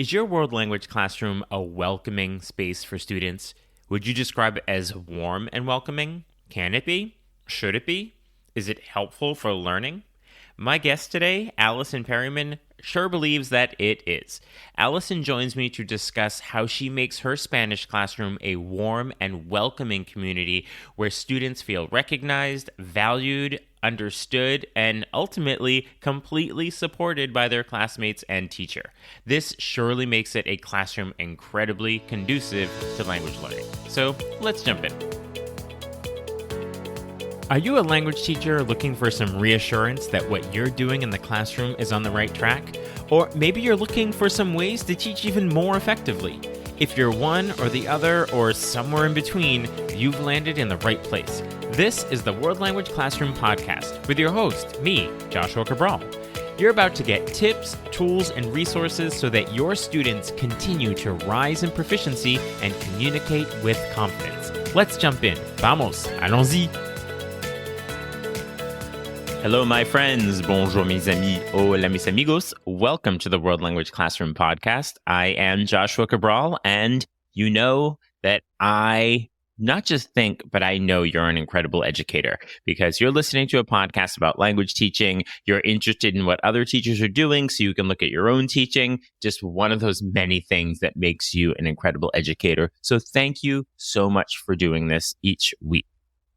Is your world language classroom a welcoming space for students? Would you describe it as warm and welcoming? Can it be? Should it be? Is it helpful for learning? My guest today, Allison Perryman, sure believes that it is. Allison joins me to discuss how she makes her Spanish classroom a warm and welcoming community where students feel recognized, valued, understood, and ultimately completely supported by their classmates and teacher. This surely makes it a classroom incredibly conducive to language learning. So let's jump in. Are you a language teacher looking for some reassurance that what you're doing in the classroom is on the right track? Or maybe you're looking for some ways to teach even more effectively. If you're one or the other or somewhere in between, you've landed in the right place. This is the World Language Classroom Podcast with your host, me, Joshua Cabral. You're about to get tips, tools, and resources so that your students continue to rise in proficiency and communicate with confidence. Let's jump in. Vamos, allons-y. Hello, my friends. Bonjour, mes amis. Hola, mis amigos. Welcome to the World Language Classroom Podcast. I am Joshua Cabral, and you know that I not just think, but I know you're an incredible educator because you're listening to a podcast about language teaching. You're interested in what other teachers are doing so you can look at your own teaching. Just one of those many things that makes you an incredible educator. So thank you so much for doing this each week.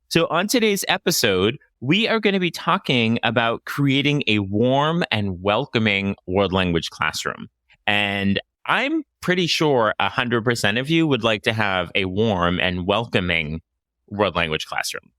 So on today's episode, we are going to be talking about creating a warm and welcoming world language classroom. And I'm pretty sure 100% of you would like to have a warm and welcoming world language classroom.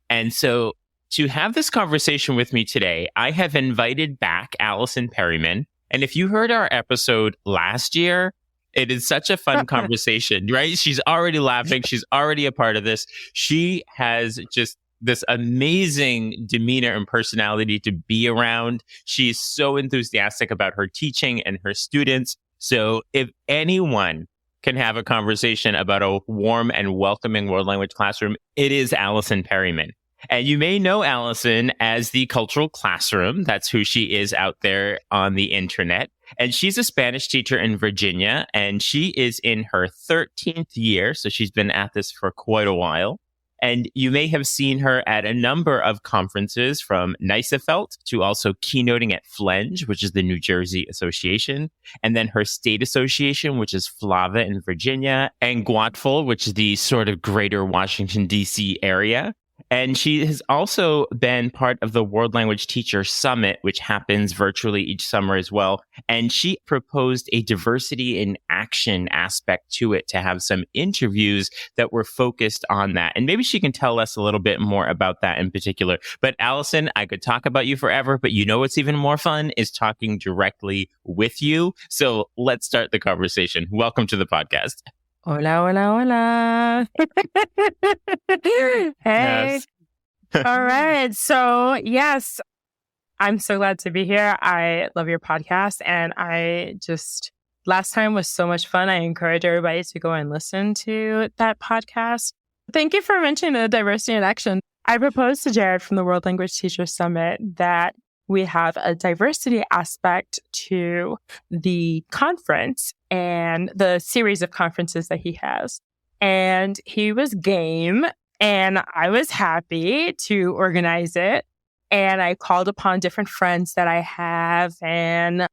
And so to have this conversation with me today, I have invited back Allison Perryman. And if you heard our episode last year, it is such a fun conversation, right? She's already laughing. She's already a part of this. She has just this amazing demeanor and personality to be around. She's so enthusiastic about her teaching and her students. So if anyone can have a conversation about a warm and welcoming world language classroom, it is Allison Perryman. And you may know Allison as the Cultural Classroom. That's who she is out there on the internet. And she's a Spanish teacher in Virginia, and she is in her 13th year. So she's been at this for quite a while. And you may have seen her at a number of conferences, from Neisefelt to also keynoting at Flenge, which is the New Jersey Association, and then her state association, which is FLAVA in Virginia, and GWATFL, which is the sort of greater Washington, D.C. area. And she has also been part of the World Language Teacher Summit, which happens virtually each summer as well. And she proposed a diversity in action aspect to it to have some interviews that were focused on that. And maybe she can tell us a little bit more about that in particular. But Allison, I could talk about you forever, but you know what's even more fun is talking directly with you. So let's start the conversation. Welcome to the podcast. Hola, hola, hola. Hey. Yes. All right. So, yes, I'm so glad to be here. I love your podcast. And last time was so much fun. I encourage everybody to go and listen to that podcast. Thank you for mentioning the diversity in action. I proposed to Jared from the World Language Teacher Summit that we have a diversity aspect to the conference and the series of conferences that he has. And he was game, and I was happy to organize it. And I called upon different friends that I have, and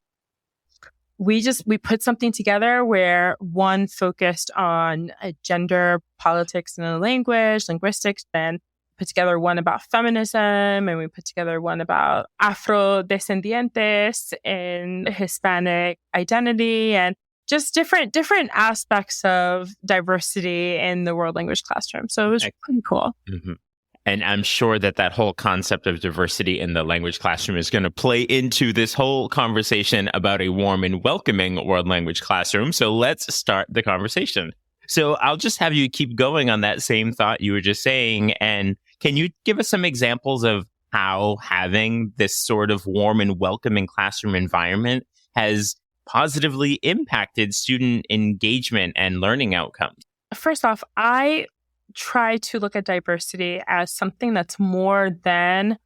we put something together where one focused on gender, politics, and the linguistics, then put together one about feminism, and we put together one about Afrodescendientes and Hispanic identity, and just different aspects of diversity in the world language classroom. So it was pretty cool. Mm-hmm. And I'm sure that whole concept of diversity in the language classroom is going to play into this whole conversation about a warm and welcoming world language classroom. So let's start the conversation. So I'll just have you keep going on that same thought you were just saying. And can you give us some examples of how having this sort of warm and welcoming classroom environment has positively impacted student engagement and learning outcomes? First off, I try to look at diversity as something that's more than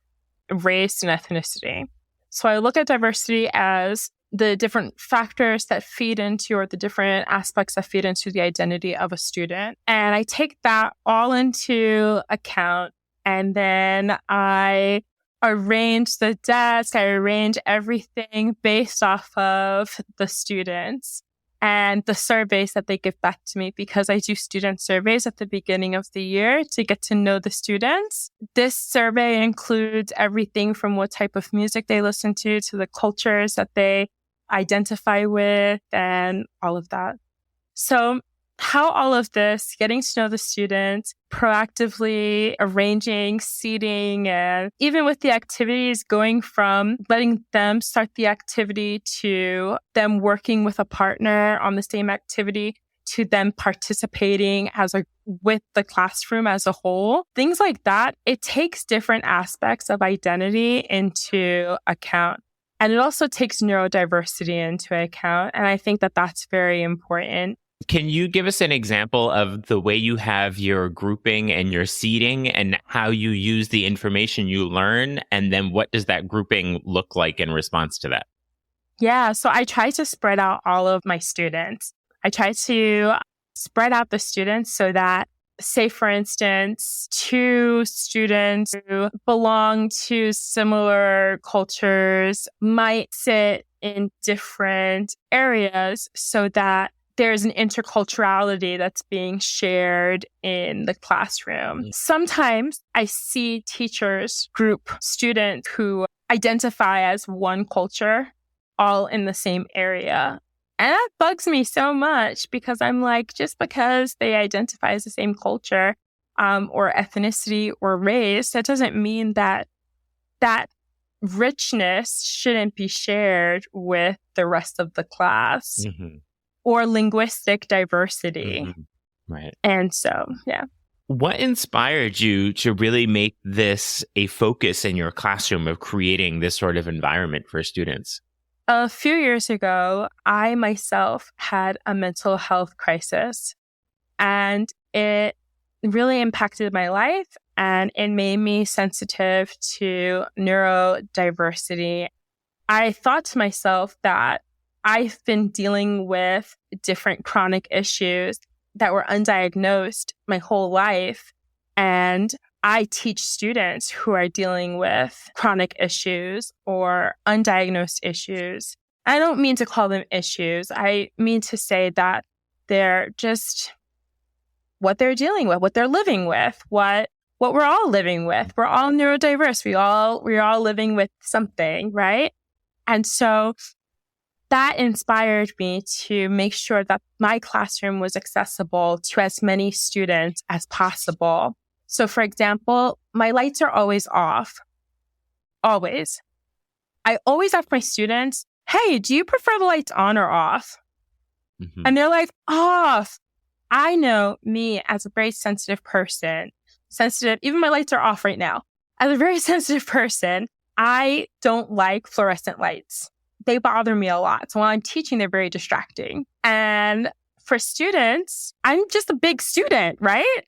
race and ethnicity. So I look at diversity as the different factors that feed into, or the different aspects that feed into the identity of a student. And I take that all into account. And then I arrange the desk, I arrange everything based off of the students and the surveys that they give back to me, because I do student surveys at the beginning of the year to get to know the students. This survey includes everything from what type of music they listen to the cultures that they identify with and all of that. So how all of this, getting to know the students, proactively arranging seating, and even with the activities, going from letting them start the activity to them working with a partner on the same activity to them participating with the classroom as a whole. Things like that, it takes different aspects of identity into account. And it also takes neurodiversity into account. And I think that that's very important. Can you give us an example of the way you have your grouping and your seating and how you use the information you learn? And then what does that grouping look like in response to that? Yeah, so I try to spread out all of my students. I try to spread out the students so that, say, for instance, 2 students who belong to similar cultures might sit in different areas so that there's an interculturality that's being shared in the classroom. Sometimes I see teachers group students who identify as one culture all in the same area. And that bugs me so much, because I'm like, just because they identify as the same culture or ethnicity or race, that doesn't mean that richness shouldn't be shared with the rest of the class. Mm-hmm. Or linguistic diversity. Mm-hmm. Right. And so, yeah. What inspired you to really make this a focus in your classroom of creating this sort of environment for students? A few years ago, I myself had a mental health crisis, and it really impacted my life, and it made me sensitive to neurodiversity. I thought to myself that I've been dealing with different chronic issues that were undiagnosed my whole life. And I teach students who are dealing with chronic issues or undiagnosed issues. I don't mean to call them issues. I mean to say that they're just what they're dealing with, what they're living with, what we're all living with. We're all neurodiverse. We're all living with something, right? And so that inspired me to make sure that my classroom was accessible to as many students as possible. So, for example, my lights are always off. Always. I always ask my students, hey, do you prefer the lights on or off? Mm-hmm. And they're like, off. I know me as a very sensitive person. Even my lights are off right now. As a very sensitive person, I don't like fluorescent lights. They bother me a lot. So while I'm teaching, they're very distracting. And for students, I'm just a big student, right?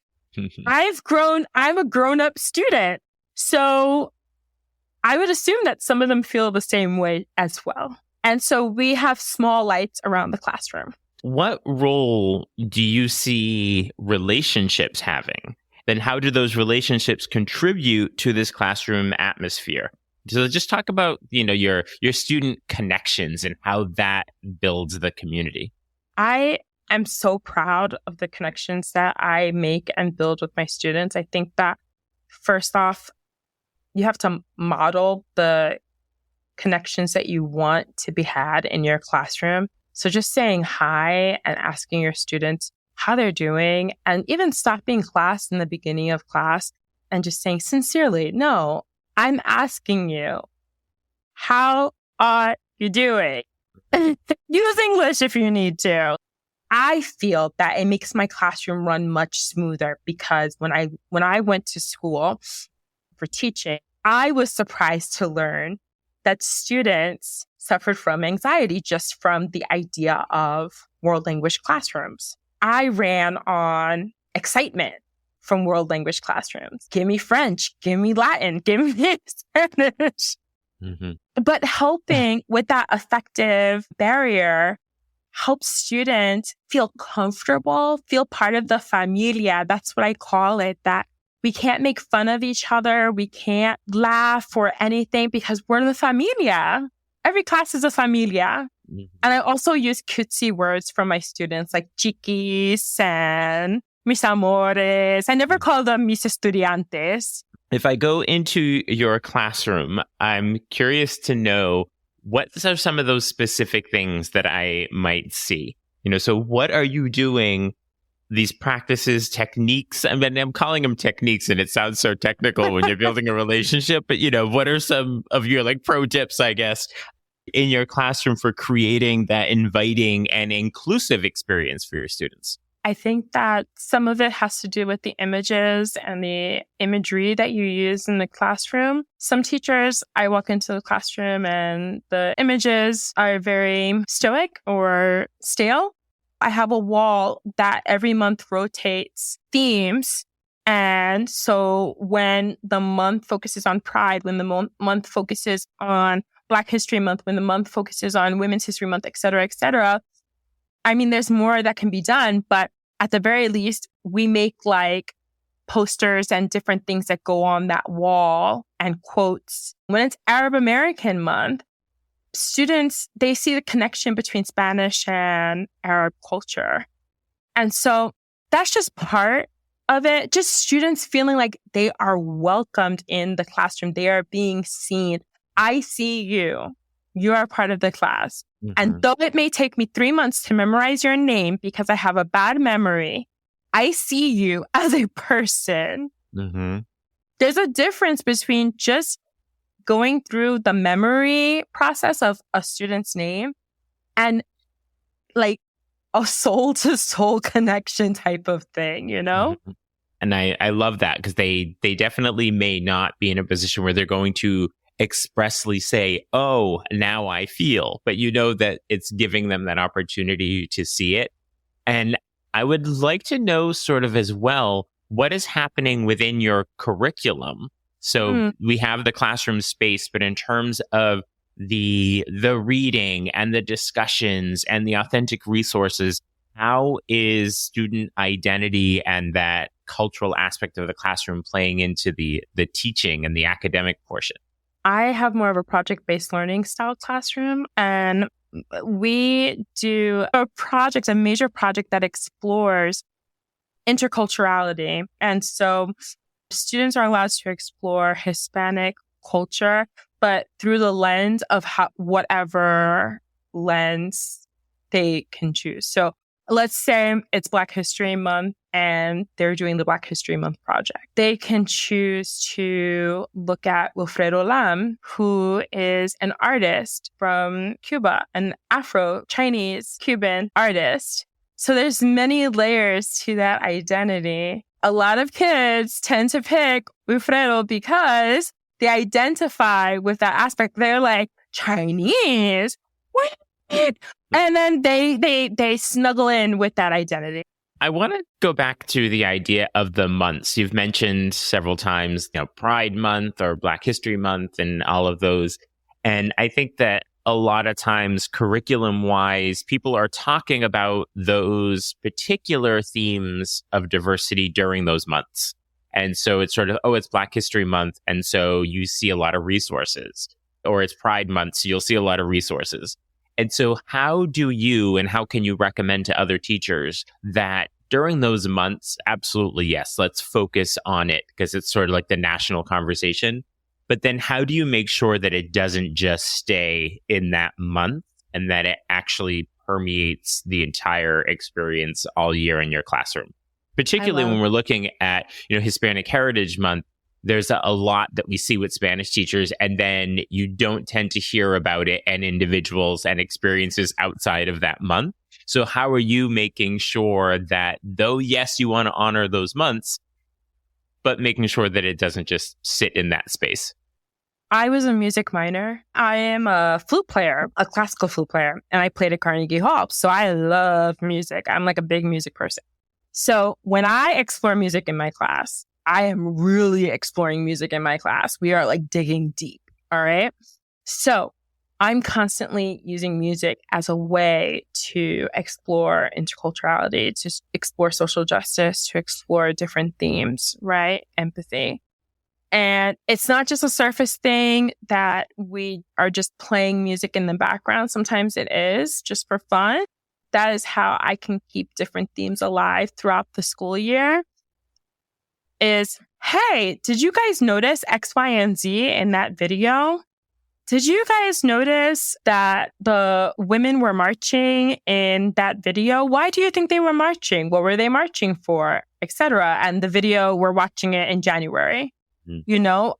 I'm a grown-up student. So I would assume that some of them feel the same way as well. And so we have small lights around the classroom. What role do you see relationships having? Then how do those relationships contribute to this classroom atmosphere? So just talk about, your student connections and how that builds the community. I am so proud of the connections that I make and build with my students. I think that first off, you have to model the connections that you want to be had in your classroom. So just saying hi and asking your students how they're doing, and even stopping class in the beginning of class and just saying sincerely, no, I'm asking you, how are you doing? Use English if you need to. I feel that it makes my classroom run much smoother, because when I went to school for teaching, I was surprised to learn that students suffered from anxiety just from the idea of world language classrooms. I ran on excitement from world language classrooms. Give me French, give me Latin, give me Spanish. Hmm. But helping with that effective barrier helps students feel comfortable, feel part of the familia. That's what I call it, that we can't make fun of each other. We can't laugh or anything because we're the familia. Every class is a familia. Hmm. And I also use cutesy words for my students like chiquis and mis amores. I never call them mis estudiantes. If I go into your classroom, I'm curious to know what are some of those specific things that I might see. So what are you doing? These practices, techniques. I mean, I'm calling them techniques, and it sounds so technical when you're building a relationship. But what are some of your pro tips, I guess, in your classroom for creating that inviting and inclusive experience for your students? I think that some of it has to do with the images and the imagery that you use in the classroom. Some teachers, I walk into the classroom and the images are very stoic or stale. I have a wall that every month rotates themes. And so when the month focuses on Pride, when the month focuses on Black History Month, when the month focuses on Women's History Month, et cetera, I mean, there's more that can be done, but at the very least, we make posters and different things that go on that wall and quotes. When it's Arab American Month, students, they see the connection between Spanish and Arab culture. And so that's just part of it. Just students feeling like they are welcomed in the classroom. They are being seen. I see you. You are part of the class. Mm-hmm. And though it may take me 3 months to memorize your name because I have a bad memory, I see you as a person. Mm-hmm. There's a difference between just going through the memory process of a student's name and a soul to soul connection type of thing, Mm-hmm. And I love that because they definitely may not be in a position where they're going to expressly say, oh, now I feel, but that it's giving them that opportunity to see it. And I would like to know sort of as well, what is happening within your curriculum? So we have the classroom space, but in terms of the reading and the discussions and the authentic resources, how is student identity and that cultural aspect of the classroom playing into the teaching and the academic portion? I have more of a project-based learning style classroom, and we do a major project that explores interculturality. And so students are allowed to explore Hispanic culture, but through the lens of whatever lens they can choose. So let's say it's Black History Month and they're doing the Black History Month project. They can choose to look at Wilfredo Lam, who is an artist from Cuba, an Afro-Chinese Cuban artist. So there's many layers to that identity. A lot of kids tend to pick Wilfredo because they identify with that aspect. They're like, Chinese? What? And then they snuggle in with that identity. I want to go back to the idea of the months. You've mentioned several times, Pride Month or Black History Month and all of those. And I think that a lot of times curriculum-wise, people are talking about those particular themes of diversity during those months. And so it's sort of, it's Black History Month. And so you see a lot of resources. Or it's Pride Month, so you'll see a lot of resources. And so how do you and how can you recommend to other teachers that during those months, absolutely, yes, let's focus on it because it's sort of like the national conversation. But then how do you make sure that it doesn't just stay in that month and that it actually permeates the entire experience all year in your classroom? Particularly when we're looking at, Hispanic Heritage Month, there's a lot that we see with Spanish teachers, and then you don't tend to hear about it and individuals and experiences outside of that month. So how are you making sure that though, yes, you want to honor those months, but making sure that it doesn't just sit in that space? I was a music minor. I am a flute player, a classical flute player, and I played at Carnegie Hall. So I love music. I'm like a big music person. So when I explore music in my class, I am really exploring music in my class. We are like digging deep. All right. So I'm constantly using music as a way to explore interculturality, to explore social justice, to explore different themes, right? Empathy. And it's not just a surface thing that we are just playing music in the background. Sometimes it is just for fun. That is how I can keep different themes alive throughout the school year. Is, hey, did you guys notice X, Y, and Z in that video? Did you guys notice that the women were marching in that video? Why do you think they were marching? What were they marching for? Etc. And the video, we're watching it in January. You know,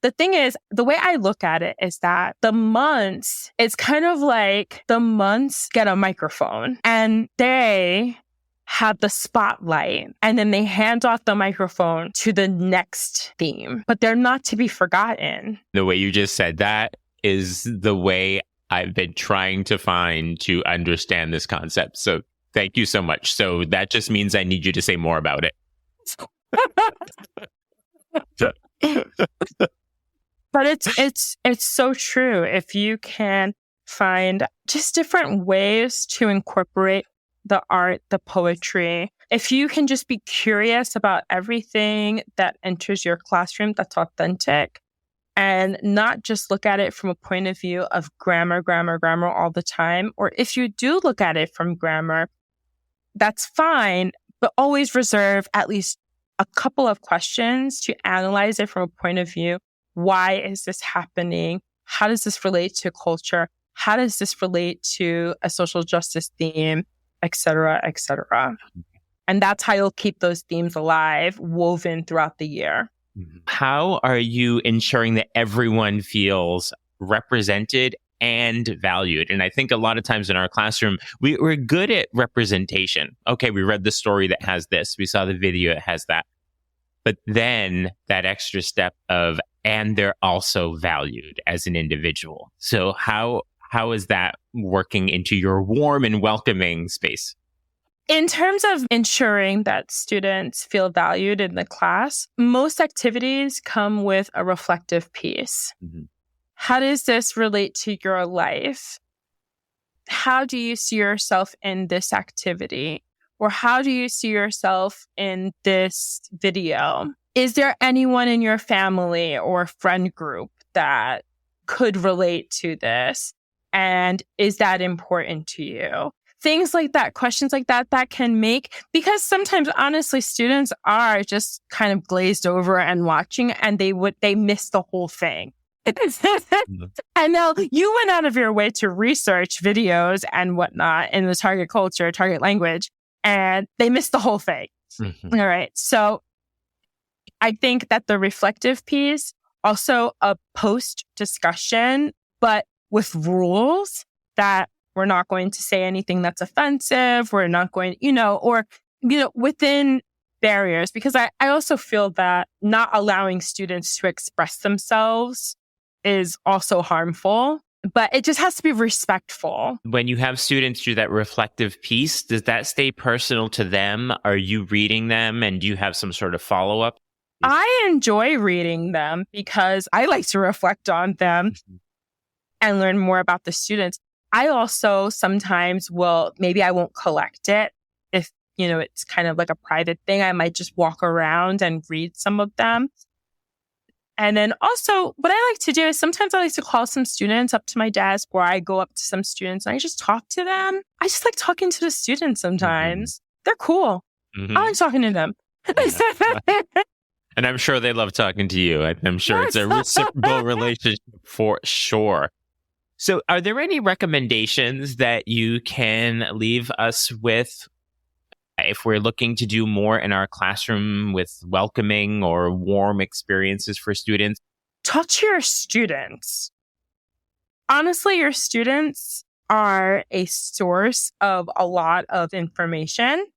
the thing is, the way I look at it is that the months, it's kind of like the months get a microphone and they have the spotlight and then they hand off the microphone to the next theme, but they're not to be forgotten. The way you just said that is the way I've been trying to find to understand this concept. So thank you so much. So that just means I need you to say more about it. But it's so true. If you can find just different ways to incorporate the art, the poetry, if you can just be curious about everything that enters your classroom that's authentic and not just look at it from a point of view of grammar all the time, or if you do look at it from grammar, that's fine, but always reserve at least a couple of questions to analyze it from a point of view. Why is this happening? How does this relate to culture? How does this relate to a social justice theme, et cetera, et cetera? And that's how you'll keep those themes alive, woven throughout the year. How are you ensuring that everyone feels represented and valued? And I think a lot of times in our classroom, we're good at representation. Okay, we read the story that has this. We saw the video that has that. But then that extra step of, and they're also valued as an individual. So how is that working into your warm and welcoming space? In terms of ensuring that students feel valued in the class, most activities come with a reflective piece. Mm-hmm. How does this relate to your life? How do you see yourself in this activity? Or how do you see yourself in this video? Is there anyone in your family or friend group that could relate to this? And is that important to you? Things like that, questions like that can make, because sometimes honestly, students are just kind of glazed over and watching and they miss the whole thing. And now you went out of your way to research videos and whatnot in the target culture, target language, and they missed the whole thing. Mm-hmm. All right. So I think that the reflective piece, also a post discussion, but with rules that we're not going to say anything that's offensive. We're not going, within barriers, because I also feel that not allowing students to express themselves is also harmful, but it just has to be respectful. When you have students do that reflective piece, does that stay personal to them? Are you reading them and do you have some sort of follow-up? I enjoy reading them because I like to reflect on them and learn more about the students. I also sometimes maybe I won't collect it if, it's kind of like a private thing. I might just walk around and read some of them. And then also what I like to do is sometimes I like to call some students up to my desk, or I go up to some students and I just talk to them. I just like talking to the students sometimes. Mm-hmm. They're cool. Mm-hmm. I like talking to them. And I'm sure they love talking to you. I'm sure it's a reciprocal relationship for sure. So are there any recommendations that you can leave us with if we're looking to do more in our classroom with welcoming or warm experiences for students? Talk to your students. Honestly, your students are a source of a lot of information.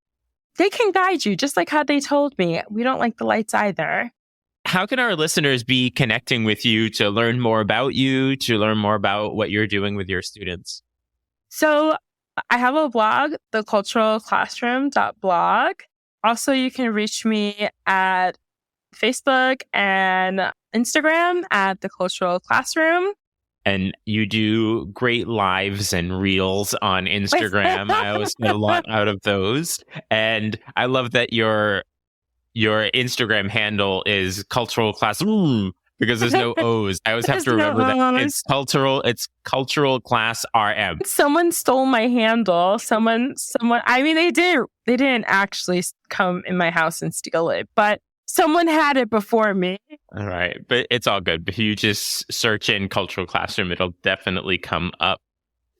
They can guide you, just like how they told me. We don't like the lights either. How can our listeners be connecting with you to learn more about you, to learn more about what you're doing with your students? So I have a blog, theculturalclassroom.blog. Also, you can reach me at Facebook and Instagram at The Cultural Classroom. And you do great lives and reels on Instagram. I always get a lot out of those. And I love that your Instagram handle is cultural class because there's no O's. I always have to remember that it's cultural class RM. Someone stole my handle. Someone, I mean, they didn't actually come in my house and steal it, but someone had it before me. All right. But it's all good. If you just search in cultural classroom, it'll definitely come up.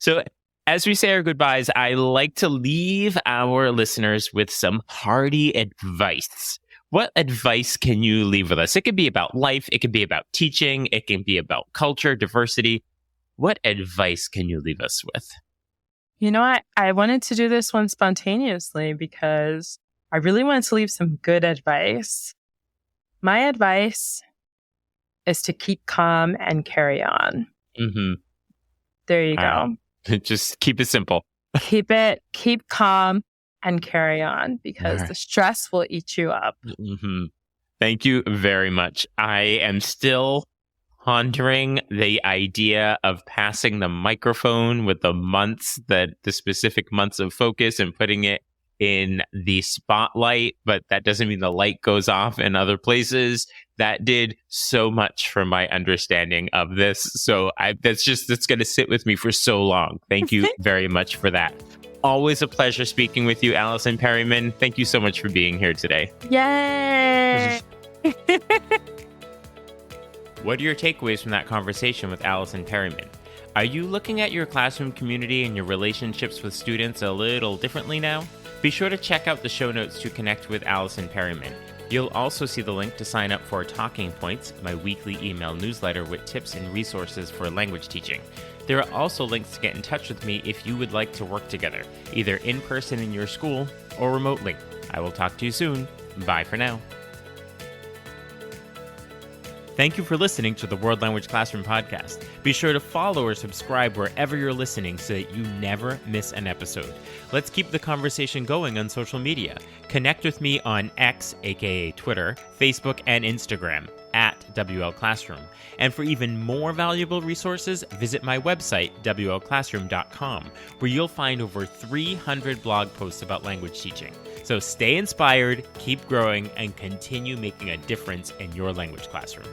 So as we say our goodbyes, I like to leave our listeners with some hearty advice. What advice can you leave with us? It could be about life. It could be about teaching. It can be about culture, diversity. What advice can you leave us with? You know, I wanted to do this one spontaneously because I really wanted to leave some good advice. My advice is to keep calm and carry on. Mm-hmm. There you go. Just keep it simple. Keep calm and carry on because the stress will eat you up. Mm-hmm. Thank you very much. I am still pondering the idea of passing the microphone with the specific months of focus and putting it in the spotlight, but that doesn't mean the light goes off in other places. That did so much for my understanding of this. So that's going to sit with me for so long. Thank you very much for that. Always a pleasure speaking with you, Allison Perryman. Thank you so much for being here today. Yay! What are your takeaways from that conversation with Allison Perryman? Are you looking at your classroom community and your relationships with students a little differently now? Be sure to check out the show notes to connect with Allison Perryman. You'll also see the link to sign up for Talking Points, my weekly email newsletter with tips and resources for language teaching. There are also links to get in touch with me if you would like to work together, either in person in your school or remotely. I will talk to you soon. Bye for now. Thank you for listening to the World Language Classroom podcast. Be sure to follow or subscribe wherever you're listening so that you never miss an episode. Let's keep the conversation going on social media. Connect with me on X, aka Twitter, Facebook, and Instagram at WL Classroom. And for even more valuable resources, visit my website, WLClassroom.com, where you'll find over 300 blog posts about language teaching. So stay inspired, keep growing, and continue making a difference in your language classroom.